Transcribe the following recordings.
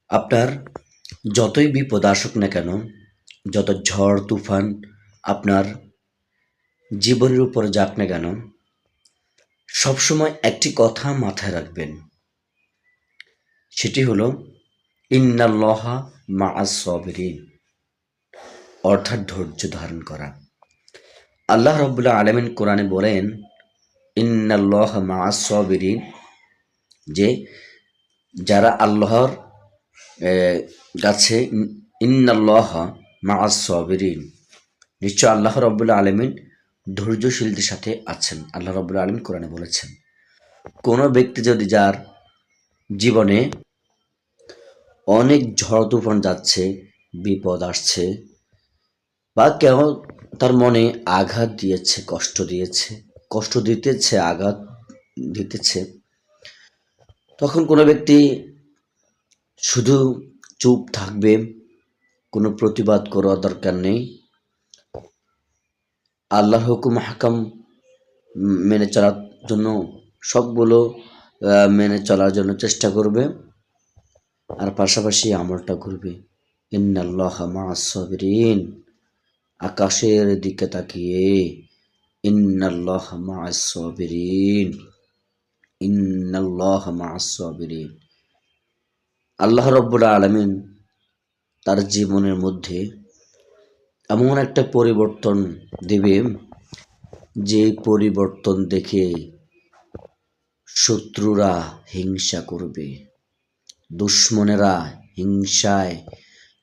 আপনার যতই বিপদ আসুক না কেন, যত ঝড় তুফান আপনার জীবনের উপর যাক না কেন, সবসময় একটি কথা মাথায় রাখবেন। সেটি হলো ইন্নাল্লাহা মা'আস সাবিরিন, অর্থাৎ ধৈর্য ধারণ করা। আল্লাহ রাব্বুল আলামিন কোরআনে বলেন ইন্নাল্লাহা মা'আস সাবিরিন, যে যারা আল্লাহর কাছে ইন্নাল্লাহা মা'আস সাবিরিন, নিশ্চয় আল্লাহ রাব্বুল আলামিন ধৈর্যশীলদের সাথে আছেন। আল্লাহ রাব্বুল আলামিন কোরআনে বলেছেন, কোনো ব্যক্তি যদি যার জীবনে অনেক ঝড় তুফান যাচ্ছে, বিপদ আসছে, বা কেউ তার মনে আঘাত দিয়েছে, কষ্ট দিতেছে, আঘাত দিতেছে, তখন কোনো ব্যক্তি শুধু চুপ থাকবে, কোনো প্রতিবাদ করার দরকার নেই। আল্লাহর হুকুম হাকাম মেনে চলার জন্য সবগুলো মেনে চলার জন্য চেষ্টা করবে, আর পাশাপাশি আমলটা করবে ইন্নাল্লাহা মা'আস সাবিরিন, আকাশের দিকে তাকিয়ে ইন্নাল্লাহা মা'আস সাবিরিন, ইন্নাল্লাহা মা'আস সাবিরিন। আল্লাহ রাব্বুল আলামিন তার জীবনের মধ্যে এমন একটা পরিবর্তন দেবে, যে পরিবর্তন দেখে শত্রুরা হিংসা করবে, দুশ্মনেরা হিংসায়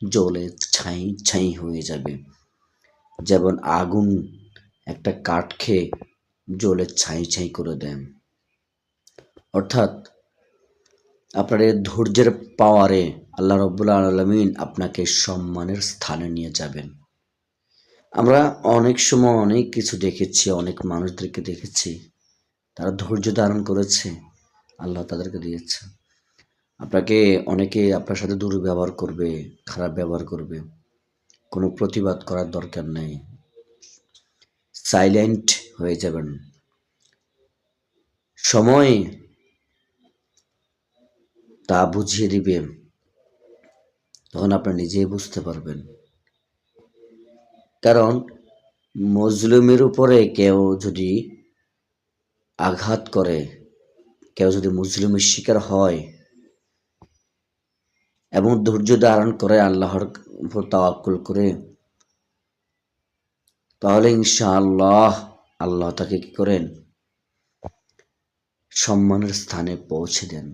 জ্বলে ছাই ছাই হয়ে যাবে। যেমন আগুন একটা কাঠকে জ্বলে ছাই ছাই করে দেয়। অর্থাৎ আপনার এই ধৈর্যের পাওয়ারে আল্লাহ রাব্বুল আলামিন আপনাকে সম্মানের স্থানে নিয়ে যাবেন। আমরা অনেক সময় অনেক কিছু দেখেছি, অনেক মানুষদেরকে দেখেছি, তারা ধৈর্য ধারণ করেছে, আল্লাহ তাদেরকে দিয়েছে। আপনাকে অনেকে আপনার সাথে দুর্ব্যবহার করবে, খারাপ ব্যবহার করবে, কোনো প্রতিবাদ করার দরকার নেই, সাইলেন্ট হয়ে যাবেন। সময় তা বুঝিয়ে দিবে, তখন আপনারা নিজেই বুঝতে পারবেন। কারণ মজলুমের উপরে কেউ যদি আঘাত করে, কেউ যদি মজলুমের শিকার হয় এবং ধৈর্য ধারণ করে, আল্লাহর উপর তাওয়াক্কুল করে, তাহলে ইনশাআল্লাহ আল্লাহ তাকে কি করেন, সম্মানের স্থানে পৌঁছে দেন।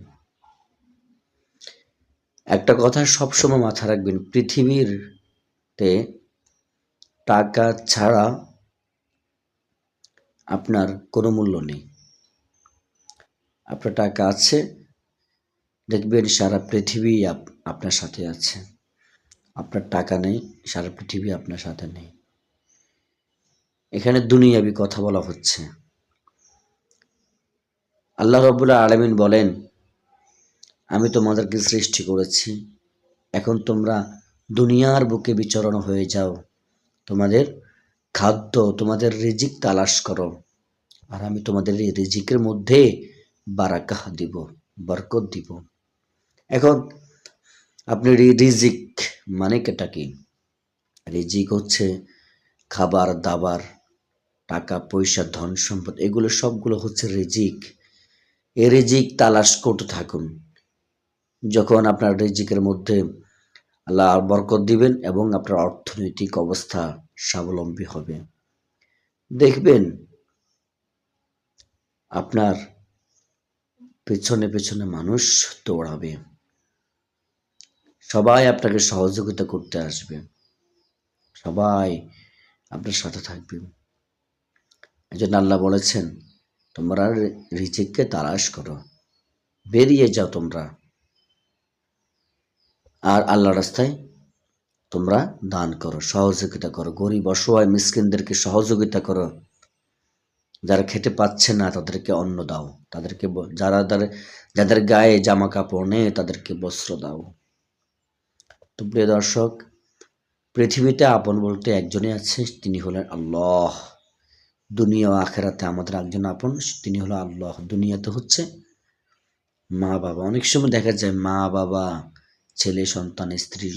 একটা কথা সবসময় মাথায় রাখবেন, পৃথিবীতে টাকা ছাড়া আপনার কোনো মূল্য নেই। আপনার টাকা আছে, দেখবেন সারা পৃথিবী আপনার সাথে আছে। আপনার টাকা নেই, সারা পৃথিবী আপনার সাথে নেই। এখানে দুনিয়াবি কথা বলা হচ্ছে। আল্লাহ রাব্বুল আলামিন বলেন, আমি তোমাদেরকে সৃষ্টি করেছি, এখন তোমরা দুনিয়ার বুকে বিচরণ হয়ে যাও, তোমাদের খাদ্য, তোমাদের রিজিক তালাশ করো, আর আমি তোমাদের এই রিজিকের মধ্যে বারাকাহ দিব, বরকত দিব। এখন আপনি রিজিক মানে কেটা কি? রিজিক হচ্ছে খাবার দাবার, টাকা পয়সা, ধন সম্পদ, এগুলো সবগুলো হচ্ছে রিজিক। এই রিজিক তালাশ করতে থাকুন। যখন আপনার রিজিকের মধ্যে আল্লাহ বরকত দিবেন এবং আপনার অর্থনৈতিক অবস্থা স্বাবলম্বী হবে, দেখবেন আপনার পেছনে পেছনে মানুষ দৌড়াবে, সবাই আপনাকে সহযোগিতা করতে আসবে, সবাই আপনার সাথে থাকবে। এজন্য আল্লাহ বলেছেন, তোমরা রিজিককে তালাশ করো, বেরিয়ে যাও তোমরা, আর আল্লাহর রাস্তায় তোমরা দান করো, সহযোগিতা করো, গরিব অসহায় মিসকিনদেরকে সহযোগিতা করো, যারা খেতে পাচ্ছে না তাদেরকে অন্ন দাও, তাদেরকে যাদের গায়ে জামা কাপড় নেই তাদেরকে বস্ত্র দাও। তো প্রিয় দর্শক, পৃথিবীতে আপন বলতে একজনই আছে, তিনি হলেন আল্লাহ। দুনিয়া ও আখেরাতে আমাদের একজন আপন, তিনি হলো আল্লাহ। দুনিয়াতে হচ্ছে মা বাবা। অনেক সময় দেখা যায় মা বাবা ছেলে সন্তান, স্ত্রী,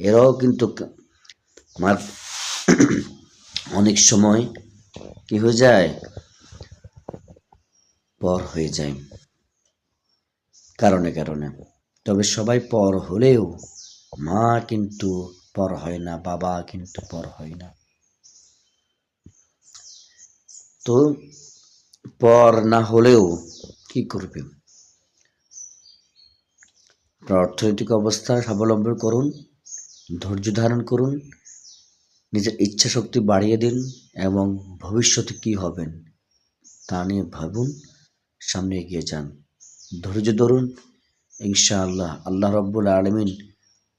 এরাও কিন্তু আমার অনেক সময় কি হয়ে যায়, পর হয়ে যায় কারণে কারণে। তবে সবাই পর হলেও মা কিন্তু পর হয় না, বাবা কিন্তু পর হয় না। তো পর না হলেও কি করবে, আপনার অর্থনৈতিক অবস্থা স্বাবলম্বন করুন, ধৈর্য ধারণ করুন, নিজের ইচ্ছা শক্তি বাড়িয়ে দিন এবং ভবিষ্যতে কি হবেন তা নিয়ে ভাবুন, সামনে এগিয়ে যান, ধৈর্য ধরুন। ইনশাআল্লাহ আল্লাহ রাব্বুল আলামিন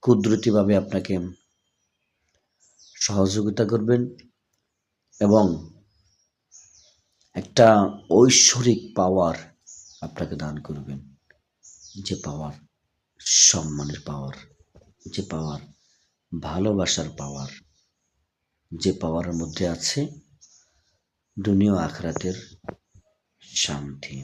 কুদরতিভাবে আপনাকে সহযোগিতা করবেন এবং একটা ঐশ্বরিক পাওয়ার আপনাকে দান করবেন, যে পাওয়ার সম্মানের পাওয়ার, যে পাওয়ার ভালোবাসার পাওয়ার, যে পাওয়ারের মধ্যে আছে দুনিয়া ও আখিরাতের শান্তি।